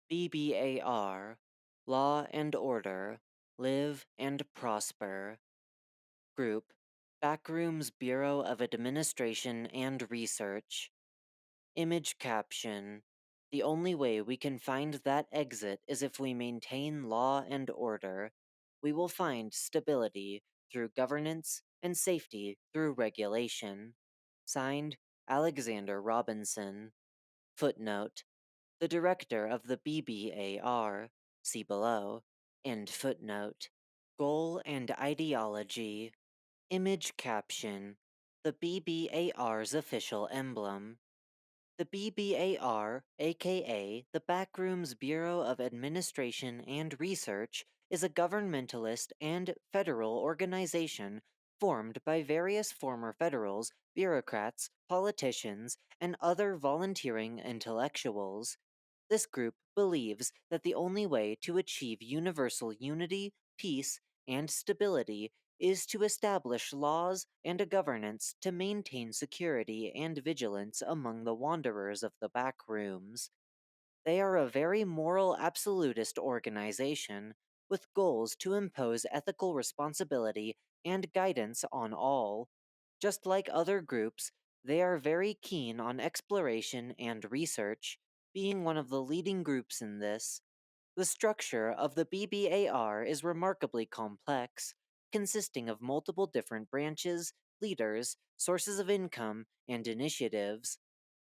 B.B.A.R. Law and Order, Live and Prosper. Group, Backrooms Bureau of Administration and Research. Image caption. The only way we can find that exit is if we maintain law and order. We will find stability through governance and safety through regulation. Signed, Alexander Robinson. Footnote. The director of the B.B.A.R., see below, end footnote. Goal and ideology. Image caption. The B.B.A.R.'s official emblem. The B.B.A.R., aka the Backrooms Bureau of Administration and Research, is a governmentalist and federal organization formed by various former federals, bureaucrats, politicians, and other volunteering intellectuals. This group believes that the only way to achieve universal unity, peace, and stability is to establish laws and a governance to maintain security and vigilance among the wanderers of the back rooms. They are a very moral absolutist organization with goals to impose ethical responsibility and guidance on all. Just like other groups, they are very keen on exploration and research, being one of the leading groups in this. The structure of the B.B.A.R. is remarkably complex, consisting of multiple different branches, leaders, sources of income, and initiatives.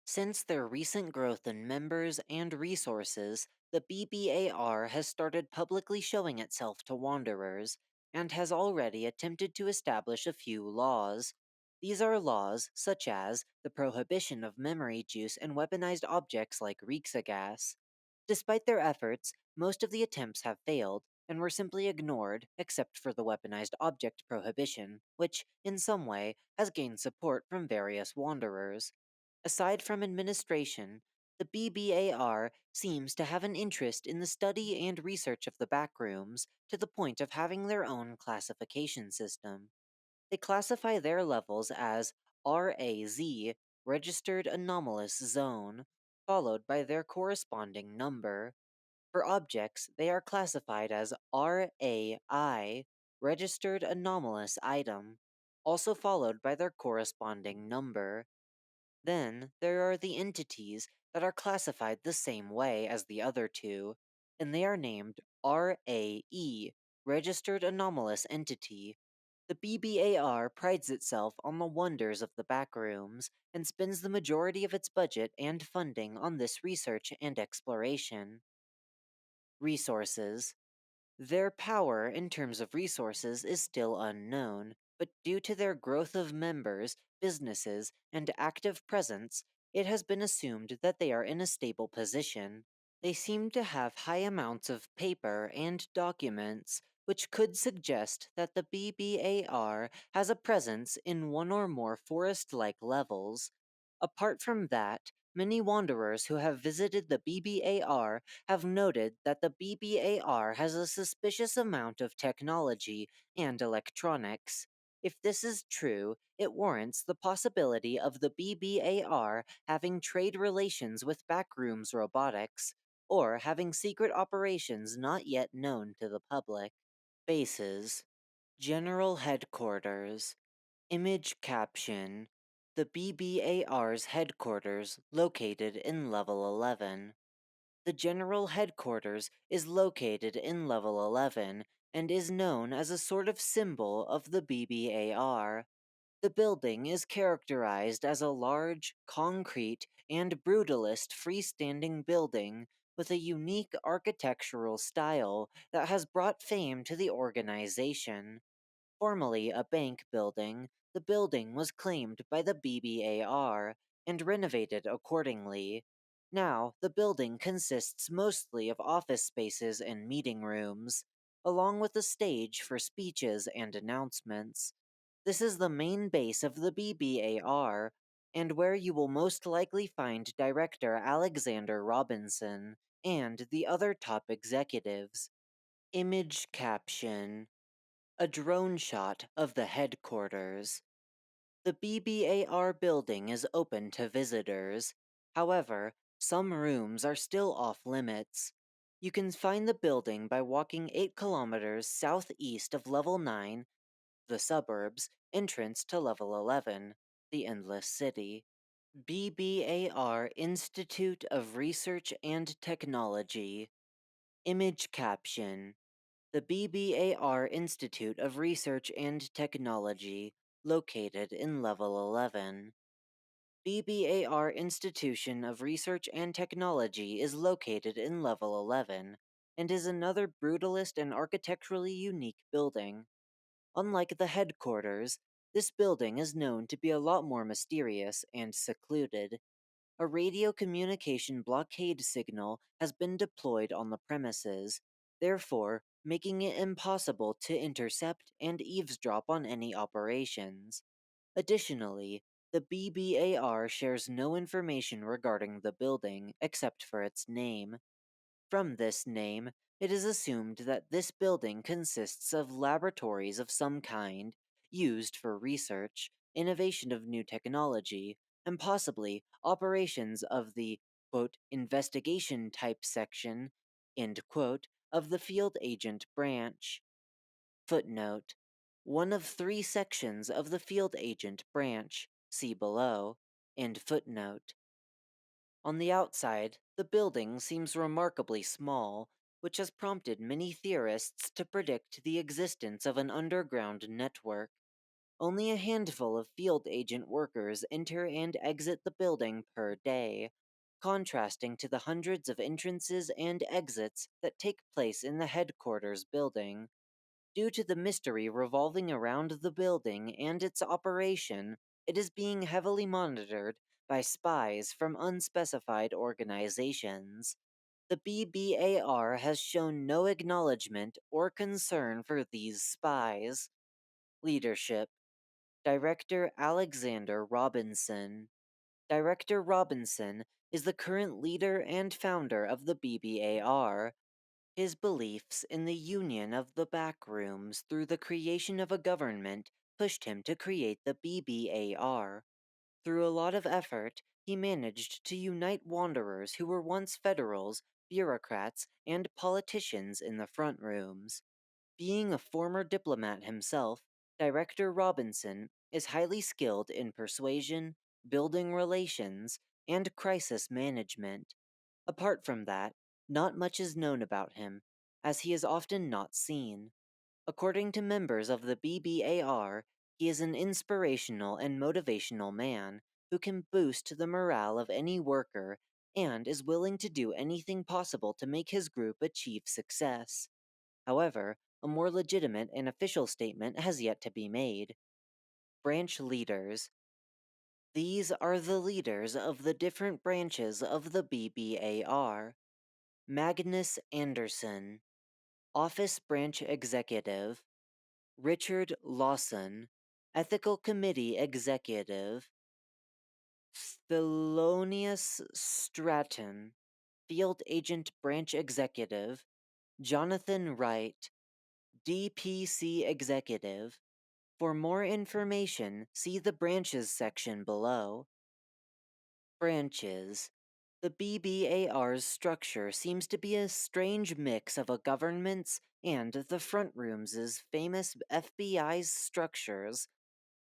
Since their recent growth in members and resources, the B.B.A.R. has started publicly showing itself to wanderers, and has already attempted to establish a few laws. These are laws such as the prohibition of memory juice and weaponized objects like Rixagas. Despite their efforts, most of the attempts have failed and were simply ignored except for the weaponized object prohibition, which, in some way, has gained support from various wanderers. Aside from administration, the B.B.A.R. seems to have an interest in the study and research of the backrooms to the point of having their own classification system. They classify their levels as RAZ, Registered Anomalous Zone, followed by their corresponding number. For objects, they are classified as RAI, Registered Anomalous Item, also followed by their corresponding number. Then there are the entities that are classified the same way as the other two, and they are named RAE, Registered Anomalous Entity. The B.B.A.R. prides itself on the wonders of the backrooms and spends the majority of its budget and funding on this research and exploration. Resources. Their power in terms of resources is still unknown, but due to their growth of members, businesses, and active presence, it has been assumed that they are in a stable position. They seem to have high amounts of paper and documents, which could suggest that the B.B.A.R. has a presence in one or more forest like levels. Apart from that, many wanderers who have visited the B.B.A.R. have noted that the B.B.A.R. has a suspicious amount of technology and electronics. If this is true, it warrants the possibility of the B.B.A.R. having trade relations with Backrooms Robotics, or having secret operations not yet known to the public. Bases. General Headquarters. Image caption. The B.B.A.R.'s headquarters located in level 11. The general headquarters is located in level 11 and is known as a sort of symbol of the B.B.A.R. The building is characterized as a large, concrete, and brutalist freestanding building with a unique architectural style that has brought fame to the organization. Formerly a bank building, the building was claimed by the B.B.A.R. and renovated accordingly. Now, the building consists mostly of office spaces and meeting rooms, along with a stage for speeches and announcements. This is the main base of the B.B.A.R., and where you will most likely find Director Alexander Robinson and the other top executives. Image caption. A drone shot of the headquarters. The B.B.A.R. building is open to visitors. However, some rooms are still off limits. You can find the building by walking 8 kilometers southeast of Level 9, the suburbs, entrance to Level 11, the Endless City. B.B.A.R. Institute of Research and Technology. Image caption. The B.B.A.R. Institute of Research and Technology, located in Level 11. B.B.A.R. Institution of Research and Technology is located in Level 11 and is another brutalist and architecturally unique building. Unlike the headquarters, this building is known to be a lot more mysterious and secluded. A radio communication blockade signal has been deployed on the premises, therefore making it impossible to intercept and eavesdrop on any operations. Additionally, the B.B.A.R. shares no information regarding the building except for its name. From this name, it is assumed that this building consists of laboratories of some kind, used for research, innovation of new technology, and possibly operations of the quote, investigation type section end quote, of the field agent branch. Footnote: one of 3 sections of the field agent branch, see below, end footnote. On the outside, the building seems remarkably small, which has prompted many theorists to predict the existence of an underground network. Only a handful of field agent workers enter and exit the building per day, contrasting to the hundreds of entrances and exits that take place in the headquarters building. Due to the mystery revolving around the building and its operation, it is being heavily monitored by spies from unspecified organizations. The B.B.A.R. has shown no acknowledgement or concern for these spies. Leadership: Director Alexander Robinson. Director Robinson is the current leader and founder of the B.B.A.R. His beliefs in the union of the Backrooms through the creation of a government pushed him to create the B.B.A.R. Through a lot of effort, he managed to unite wanderers who were once federals, bureaucrats, and politicians in the front rooms. Being a former diplomat himself, Director Robinson is highly skilled in persuasion, building relations, and crisis management. Apart from that, not much is known about him, as he is often not seen. According to members of the B.B.A.R., he is an inspirational and motivational man who can boost the morale of any worker and is willing to do anything possible to make his group achieve success. However, a more legitimate and official statement has yet to be made. Branch leaders. These are the leaders of the different branches of the B.B.A.R. Magnus Anderson, Office Branch Executive. Richard Lawson, Ethical Committee Executive. Thelonious Stratton, Field Agent Branch Executive. Jonathan Wright, DPC Executive. For more information, see the branches section below. Branches. The B.B.A.R.'s structure seems to be a strange mix of a government's and the front rooms' famous FBI's structures,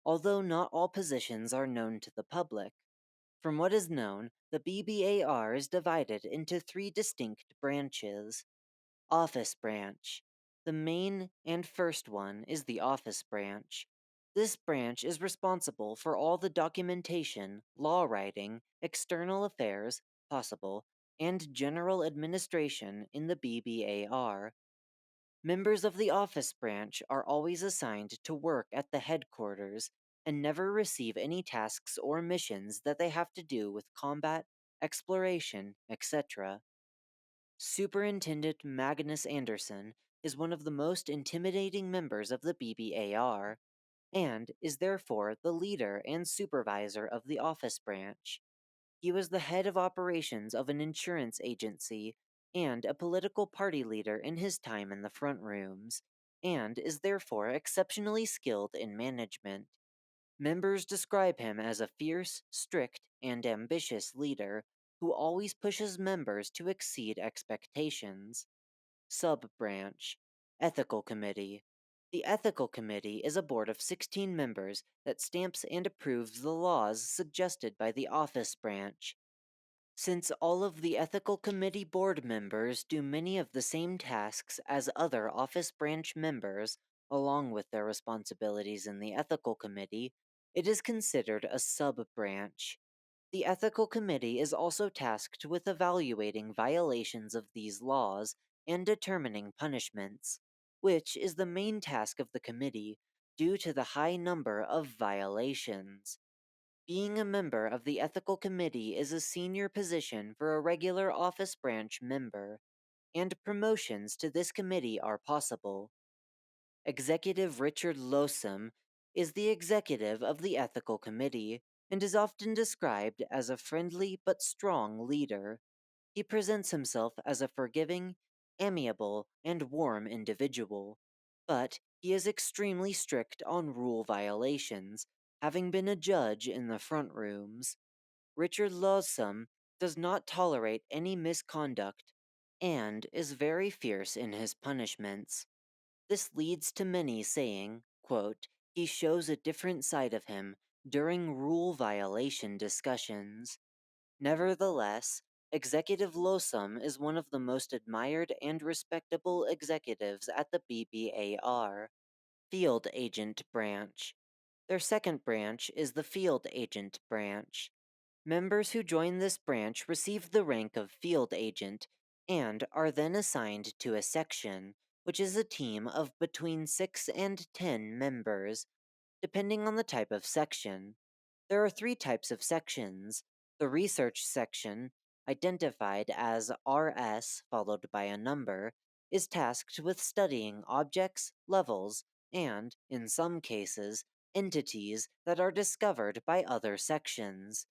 although not all positions are known to the public. From what is known, the B.B.A.R. is divided into 3 distinct branches. Office Branch. The main and first one is the Office Branch. This branch is responsible for all the documentation, law writing, external affairs, possible, and general administration in the B.B.A.R. Members of the Office Branch are always assigned to work at the headquarters and never receive any tasks or missions that they have to do with combat, exploration, etc. Superintendent Magnus Anderson is one of the most intimidating members of the B.B.A.R. and is therefore the leader and supervisor of the Office Branch. He was the head of operations of an insurance agency and a political party leader in his time in the front rooms, and is therefore exceptionally skilled in management. Members describe him as a fierce, strict, and ambitious leader who always pushes members to exceed expectations. Sub-branch, Ethical Committee. The Ethical Committee is a board of 16 members that stamps and approves the laws suggested by the Office Branch. Since all of the Ethical Committee board members do many of the same tasks as other Office Branch members, along with their responsibilities in the Ethical Committee, it is considered a sub-branch. The Ethical Committee is also tasked with evaluating violations of these laws and determining punishments, which is the main task of the committee due to the high number of violations. Being a member of the Ethical Committee is a senior position for a regular office branch member, and promotions to this committee are possible. Executive Richard Losum is the executive of the Ethical Committee and is often described as a friendly but strong leader. He presents himself as a forgiving, amiable, and warm individual, but he is extremely strict on rule violations, having been a judge in the front rooms. Richard Losum does not tolerate any misconduct and is very fierce in his punishments. This leads to many saying, quote, he shows a different side of him during rule violation discussions. Nevertheless, Executive Losum is one of the most admired and respectable executives at the B.B.A.R. Field Agent Branch. Their second branch is the Field Agent Branch. Members who join this branch receive the rank of Field Agent and are then assigned to a section, which is a team of between 6 and 10 members, depending on the type of section. There are three types of sections. The research section, identified as RS followed by a number, is tasked with studying objects, levels, and, in some cases, entities that are discovered by other sections.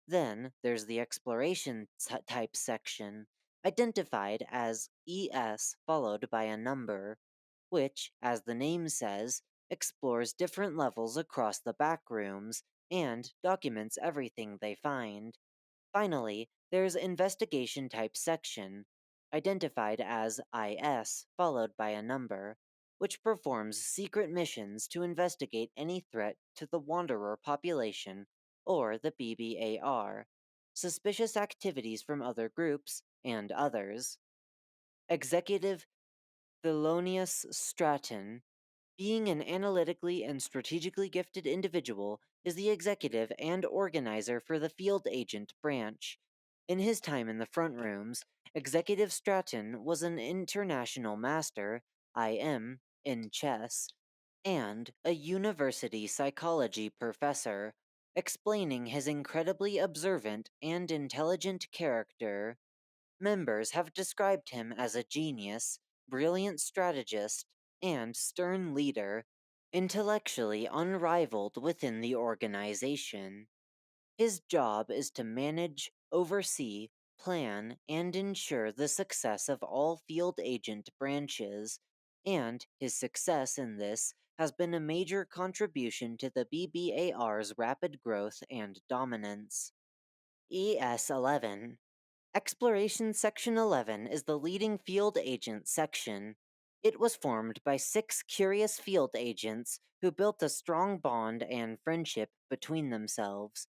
Then there's the exploration type section, identified as ES followed by a number, which, as the name says, explores different levels across the backrooms and documents everything they find. Finally, there's investigation type section, identified as IS followed by a number, which performs secret missions to investigate any threat to the Wanderer population or the B.B.A.R., suspicious activities from other groups, and others. Executive Thelonious Stratton, being an analytically and strategically gifted individual, is the executive and organizer for the Field Agent branch. In his time in the front rooms, Executive Stratton was an international master, IM, in chess, and a university psychology professor, explaining his incredibly observant and intelligent character. Members have described him as a genius, brilliant strategist, and stern leader, intellectually unrivaled within the organization. His job is to manage, oversee, plan, and ensure the success of all field agent branches, and his success in this has been a major contribution to the B.B.A.R.'s rapid growth and dominance. ES-11. Exploration Section 11 is the leading field agent section. It was formed by 6 curious field agents who built a strong bond and friendship between themselves.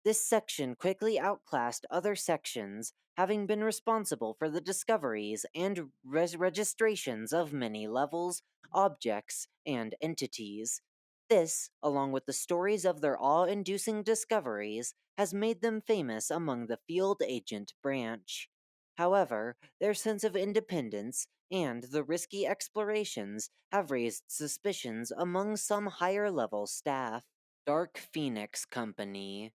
This section quickly outclassed other sections, having been responsible for the discoveries and registrations of many levels, objects, and entities. This, along with the stories of their awe inducing discoveries, has made them famous among the field agent branch. However, their sense of independence and the risky explorations have raised suspicions among some higher level staff. Dark Phoenix Company.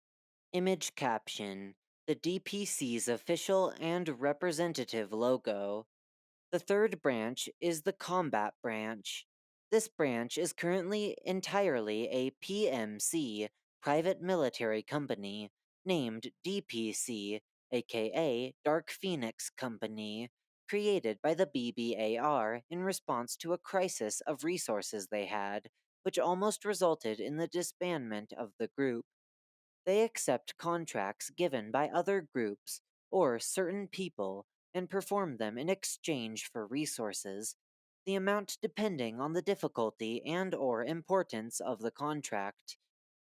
Image caption: the DPC's official and representative logo. The third branch is the Combat Branch. This branch is currently entirely a PMC, private military company, named DPC, aka Dark Phoenix Company, created by the B.B.A.R. in response to a crisis of resources they had, which almost resulted in the disbandment of the group. They accept contracts given by other groups or certain people and perform them in exchange for resources, the amount depending on the difficulty and or importance of the contract.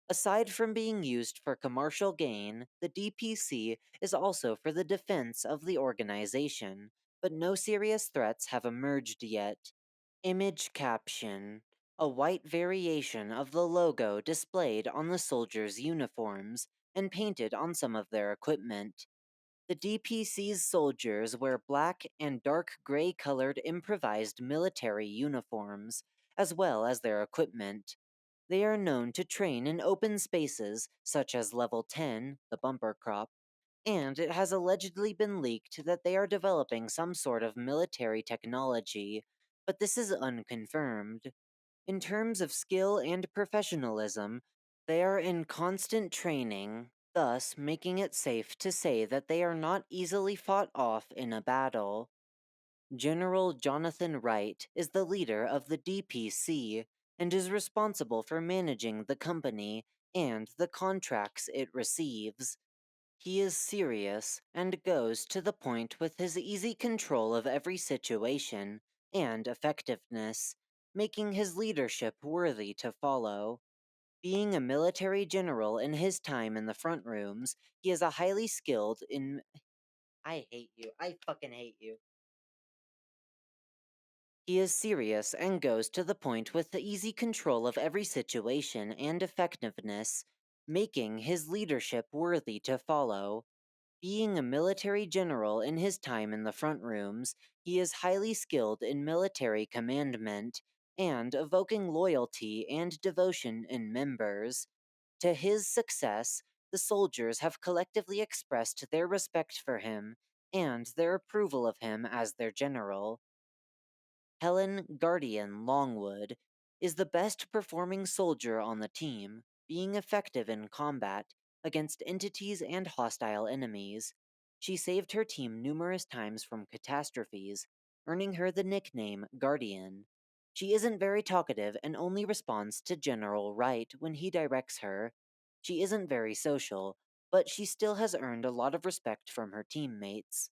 Aside from being used for commercial gain, the DPC is also for the defense of the organization, but no serious threats have emerged yet. Image caption: a white variation of the logo displayed on the soldiers' uniforms and painted on some of their equipment. The DPC's soldiers wear black and dark gray colored improvised military uniforms, as well as their equipment. They are known to train in open spaces, such as Level 10, the bumper crop, and it has allegedly been leaked that they are developing some sort of military technology, but this is unconfirmed. In terms of skill and professionalism, they are in constant training, thus making it safe to say that they are not easily fought off in a battle. General Jonathan Wright is the leader of the DPC and is responsible for managing the company and the contracts it receives. He is serious and goes to the point with his easy control of every situation and effectiveness, making his leadership worthy to follow. Being a military general in his time in the front rooms, he is a highly skilled in. I hate you. I fucking hate you. He is serious and goes to the point with the easy control of every situation and effectiveness, making his leadership worthy to follow. Being a military general in his time in the front rooms, he is highly skilled in military commandment and evoking loyalty and devotion in members. To his success, the soldiers have collectively expressed their respect for him and their approval of him as their general. Helen Guardian Longwood is the best performing soldier on the team, being effective in combat against entities and hostile enemies. She saved her team numerous times from catastrophes, earning her the nickname Guardian. She isn't very talkative and only responds to General Wright when he directs her. She isn't very social, but she still has earned a lot of respect from her teammates.